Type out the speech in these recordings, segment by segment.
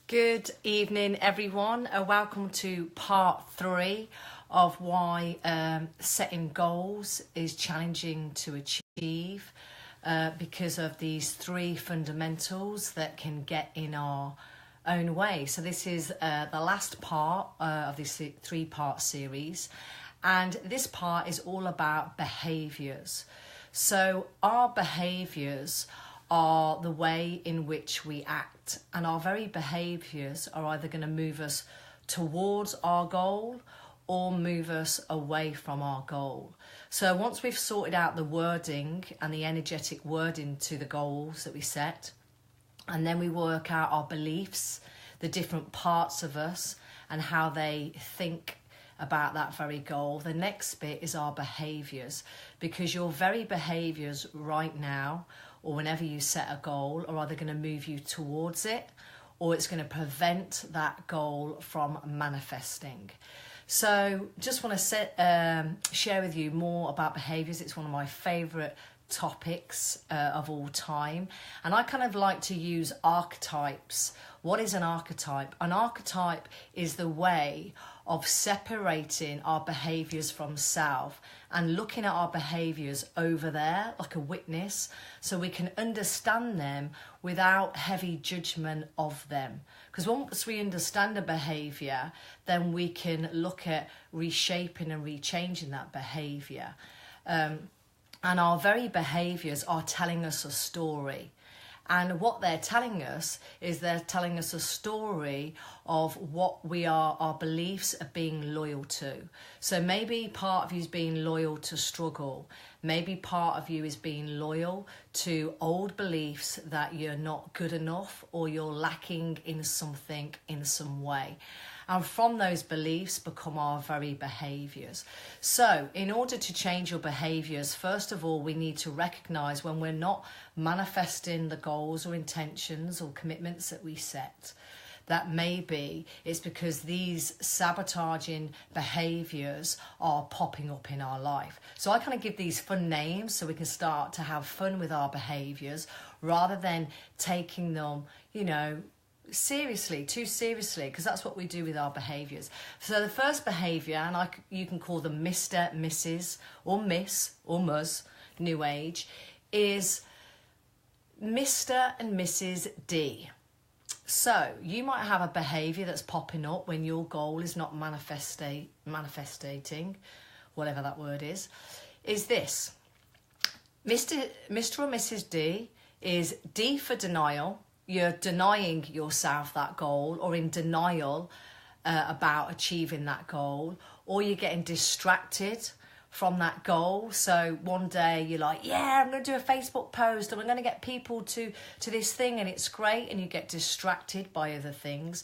Good evening, everyone. Welcome to part 3 of why setting goals is challenging to achieve because of these 3 fundamentals that can get in our own way. So this is the last part of this 3-part series, and this part is all about behaviours. So our behaviours are the way in which we act, and our very behaviours are either going to move us towards our goal or move us away from our goal. So once we've sorted out the wording and the energetic wording to the goals that we set, and then we work out our beliefs, the different parts of us and how they think about that very goal, the next bit is our behaviours, because your very behaviours right now or whenever you set a goal are either going to move you towards it or it's going to prevent that goal from manifesting. So just want to share with you more about behaviours. It's one of my favourite topics of all time, and I kind of like to use archetypes. What is an archetype? An archetype is the way of separating our behaviours from self and looking at our behaviours over there like a witness, so we can understand them without heavy judgment of them. Because once we understand a behaviour, then we can look at reshaping and rechanging that behaviour. And our very behaviours are telling us a story. And what they're telling us is they're telling us a story of what we are, our beliefs are being loyal to. So maybe part of you is being loyal to struggle. Maybe part of you is being loyal to old beliefs that you're not good enough or you're lacking in something in some way. And from those beliefs become our very behaviours. So in order to change your behaviours, first of all, we need to recognise when we're not manifesting the goals or intentions or commitments that we set, that maybe it's because these sabotaging behaviours are popping up in our life. So I kind of give these fun names so we can start to have fun with our behaviours rather than taking them, too seriously, because that's what we do with our behaviours. So the first behaviour, and you can call them Mr., Mrs. or Miss or Ms, New Age, is Mr. and Mrs. D. So you might have a behaviour that's popping up when your goal is not manifesting, whatever that word is this. Mr. or Mrs. D is D for denial. You're denying yourself that goal, or in denial about achieving that goal, or you're getting distracted from that goal. So one day you're like, yeah, I'm going to do a Facebook post and I'm going to get people to this thing and it's great, and you get distracted by other things.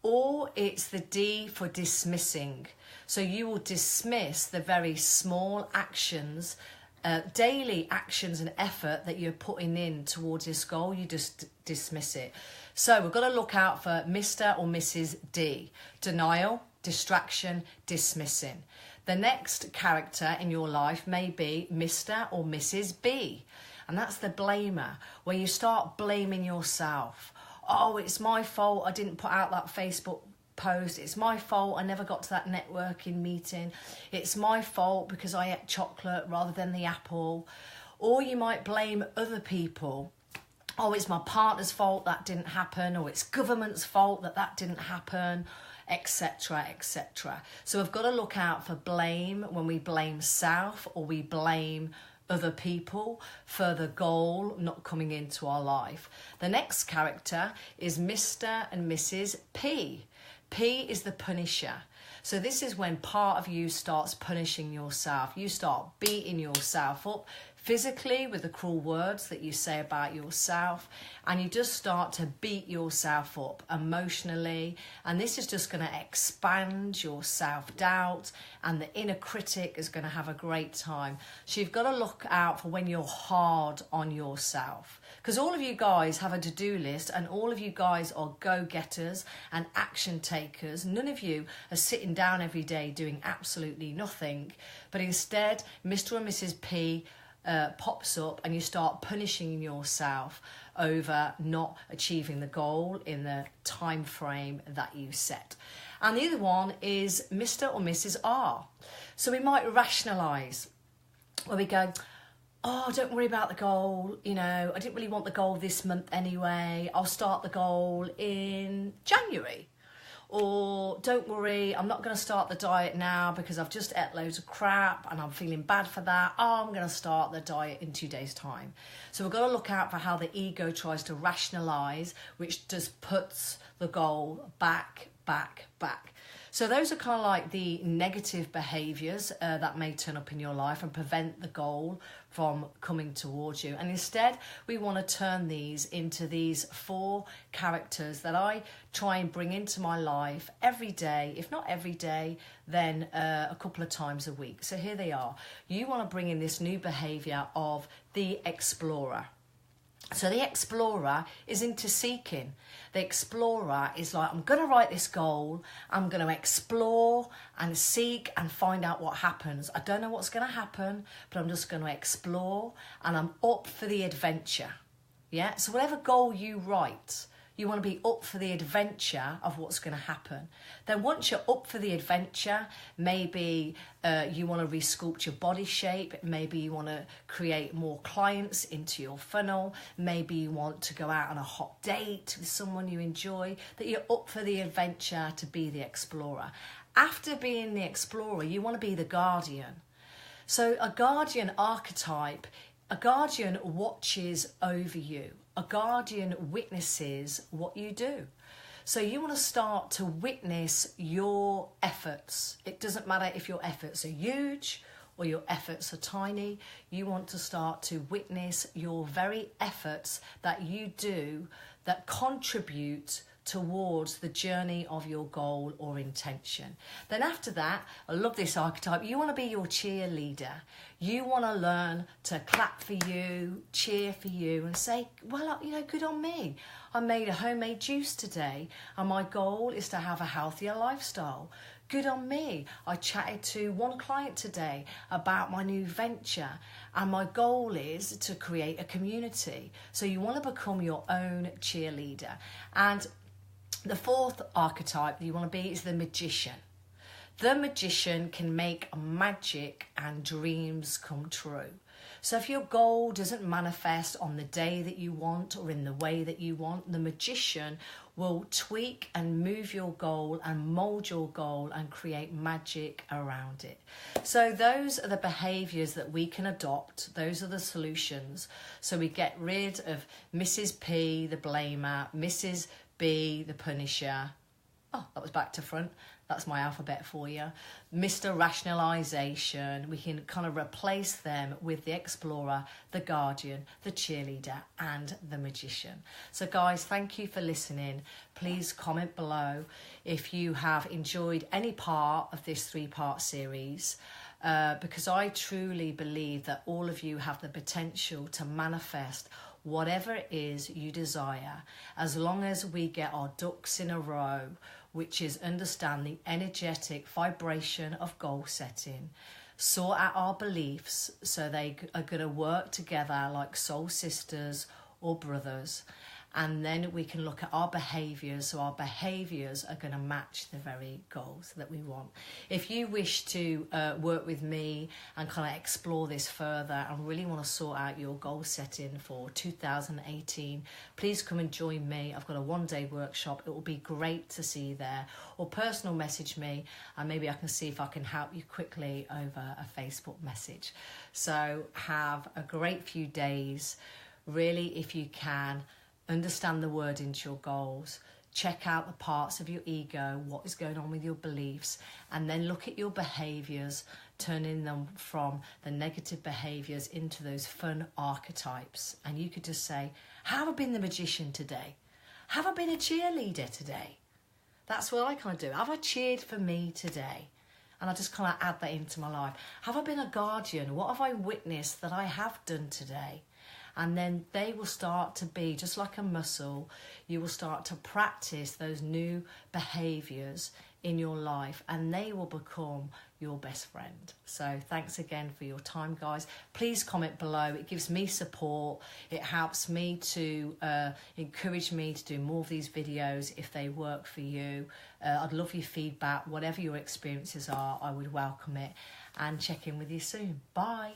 Or it's the D for dismissing. So you will dismiss the very small actions, daily actions and effort that you're putting in towards this goal. You just dismiss it. So we've got to look out for Mr. or Mrs. D. Denial, distraction, dismissing. The next character in your life may be Mr. or Mrs. B. And that's the blamer, where you start blaming yourself. Oh, it's my fault I didn't put out that Facebook post. It's my fault I never got to that networking meeting. It's my fault because I ate chocolate rather than the apple. Or you might blame other people. Oh, it's my partner's fault that didn't happen, or it's government's fault that didn't happen, etc., etc. So we've got to look out for blame when we blame self or we blame other people for the goal not coming into our life. The next character is Mr. and Mrs. P. P is the punisher. So this is when part of you starts punishing yourself. You start beating yourself up physically with the cruel words that you say about yourself, and you just start to beat yourself up emotionally, and this is just going to expand your self-doubt, and the inner critic is going to have a great time. So you've got to look out for when you're hard on yourself, because all of you guys have a to-do list, and all of you guys are go-getters and action takers. None of you are sitting down every day doing absolutely nothing, but instead Mr. and Mrs. P pops up and you start punishing yourself over not achieving the goal in the time frame that you set. And the other one is Mr. or Mrs. R. So we might rationalise, where we go, oh, don't worry about the goal, you know, I didn't really want the goal this month anyway, I'll start the goal in January. Or don't worry, I'm not going to start the diet now because I've just ate loads of crap and I'm feeling bad for that. Oh, I'm going to start the diet in 2 days' time. So we've got to look out for how the ego tries to rationalise, which just puts the goal back. So those are kind of like the negative behaviours that may turn up in your life and prevent the goal from coming towards you. And instead, we want to turn these into these 4 characters that I try and bring into my life every day. If not every day, then a couple of times a week. So here they are. You want to bring in this new behaviour of the explorer. So the explorer is into seeking. The explorer is like, I'm going to write this goal. I'm going to explore and seek and find out what happens. I don't know what's going to happen, but I'm just going to explore and I'm up for the adventure. Yeah. So whatever goal you write, you want to be up for the adventure of what's going to happen. Then once you're up for the adventure, maybe you want to resculpt your body shape. Maybe you want to create more clients into your funnel. Maybe you want to go out on a hot date with someone you enjoy. That you're up for the adventure to be the explorer. After being the explorer, you want to be the guardian. So a guardian archetype, a guardian watches over you. A guardian witnesses what you do. So you want to start to witness your efforts. It doesn't matter if your efforts are huge or your efforts are tiny. You want to start to witness your very efforts that you do that contribute towards the journey of your goal or intention. Then after that, I love this archetype, you want to be your cheerleader. You want to learn to clap for you, cheer for you and say, well, you know, good on me. I made a homemade juice today and my goal is to have a healthier lifestyle. Good on me. I chatted to one client today about my new venture and my goal is to create a community. So you want to become your own cheerleader. And the 4th archetype that you want to be is the magician. The magician can make magic and dreams come true. So if your goal doesn't manifest on the day that you want or in the way that you want, the magician will tweak and move your goal and mold your goal and create magic around it. So those are the behaviours that we can adopt. Those are the solutions. So we get rid of Mrs. P, the blamer, Mrs. B, the punisher. Oh, that was back to front. That's my alphabet for you. Mr. Rationalisation. We can kind of replace them with the explorer, the guardian, the cheerleader, and the magician. So guys, thank you for listening. Please comment below if you have enjoyed any part of this 3-part series. Because I truly believe that all of you have the potential to manifest whatever it is you desire, as long as we get our ducks in a row, which is understand the energetic vibration of goal setting, sort out our beliefs so they are going to work together like soul sisters or brothers, and then we can look at our behaviours, so our behaviours are going to match the very goals that we want. If you wish to work with me and kind of explore this further and really want to sort out your goal setting for 2018, please come and join me. I've got a 1-day workshop. It will be great to see you there. Or personal message me and maybe I can see if I can help you quickly over a Facebook message. So have a great few days. Really, if you can, understand the word into your goals, check out the parts of your ego, what is going on with your beliefs, and then look at your behaviours, turning them from the negative behaviours into those fun archetypes. And you could just say, have I been the magician today? Have I been a cheerleader today? That's what I kind of do. Have I cheered for me today? And I just kind of add that into my life. Have I been a guardian? What have I witnessed that I have done today? And then they will start to be, just like a muscle, you will start to practice those new behaviours in your life, and they will become your best friend. So thanks again for your time, guys. Please comment below. It gives me support. It helps me to encourage me to do more of these videos if they work for you. I'd love your feedback. Whatever your experiences are, I would welcome it. And check in with you soon. Bye.